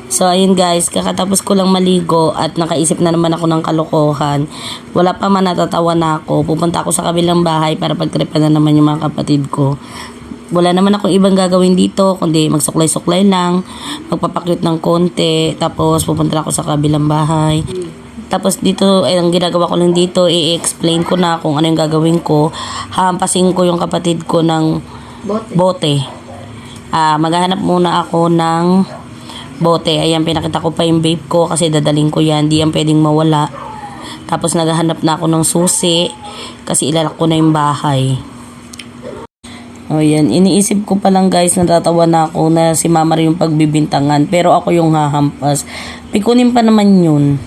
So, ayun guys, kakatapos ko lang maligo at nakaisip na naman ako ng kalokohan. Wala pa man, natatawa na ako. Pupunta ako sa kabilang bahay para pagtripan na naman yung mga kapatid ko. Wala naman akong ibang gagawin dito, kundi magsuklay-suklay lang, magpapakyut ng konti, tapos pupunta ako sa kabilang bahay. Tapos dito, ang ginagawa ko lang dito, i-explain ko na kung ano yung gagawin ko. Hampasin ko yung kapatid ko ng bote. Maghahanap muna ako ng bote. Ayan, pinakita ko pa yung vape ko kasi dadaling ko yan. Di yan pwedeng mawala. Tapos naghahanap na ako ng susi kasi ilalak ko na yung bahay. O yan, iniisip ko pa lang guys, natatawa na ako na si Mama rin yung pagbibintangan. Pero ako yung hahampas. Pikunin pa naman yun.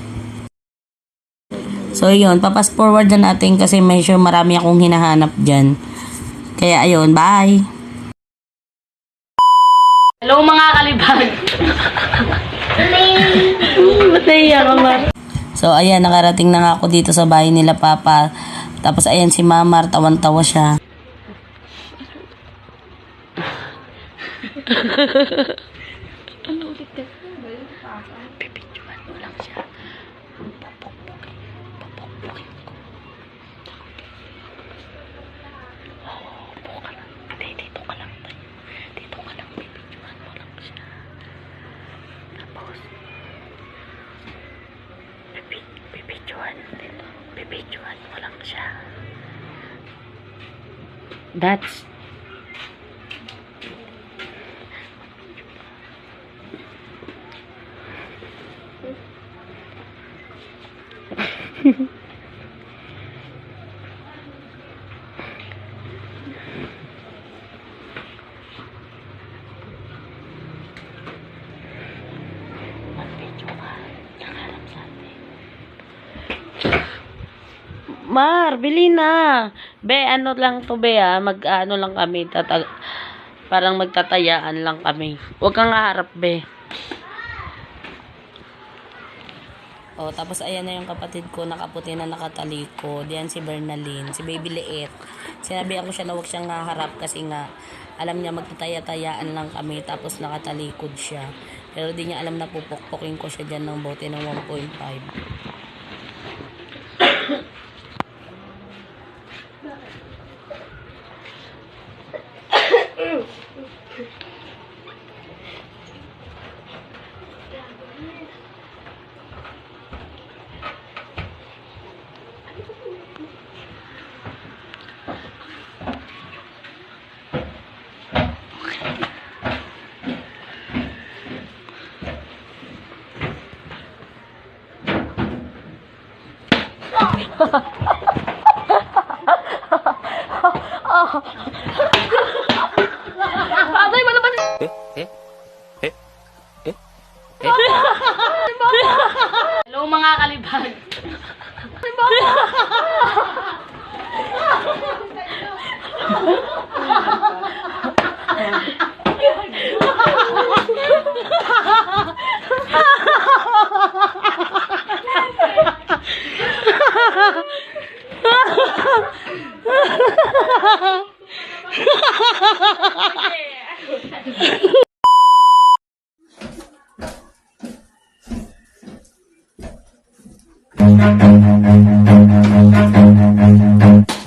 So yun, papas forward na natin kasi may sure marami akong hinahanap dyan. Kaya ayun, bye! Hello mga kalibag! Ba't naiyak ka, Mar? So ayan, nakarating na nga ako dito sa bahay nila Papa. Tapos ayan si Mama, tawan-tawa siya. Ano ulit ka? Pipidyoan mo lang siya. Papukpukin ko. Upo ka lang. Dito ka lang tayo. Dito ka lang. Pipidyoan mo lang siya. Tapos pipidyoan. Pipidyoan mo lang siya. That's Mar, bili na. Be, ano lang to, be, mag-ano lang kami, parang magtatayaan lang kami. Huwag kang harap, be. O, tapos ayan na yung kapatid ko, nakaputi na nakatalikod. Yan si Bernalyn, si Baby Liit. Sinabihan ko siya na huwag siyang haharap kasi nga, alam niya magtataya-tayaan lang kami, tapos nakatalikod siya. Pero di niya alam na pupukpukin ko siya dyan ng bote ng 1.5. Patay mo naman. Hello mga kalibag.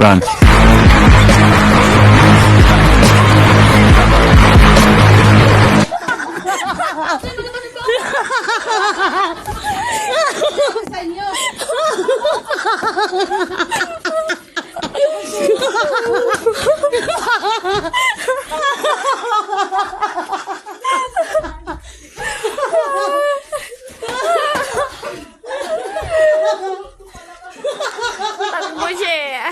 Run. Takbo siya.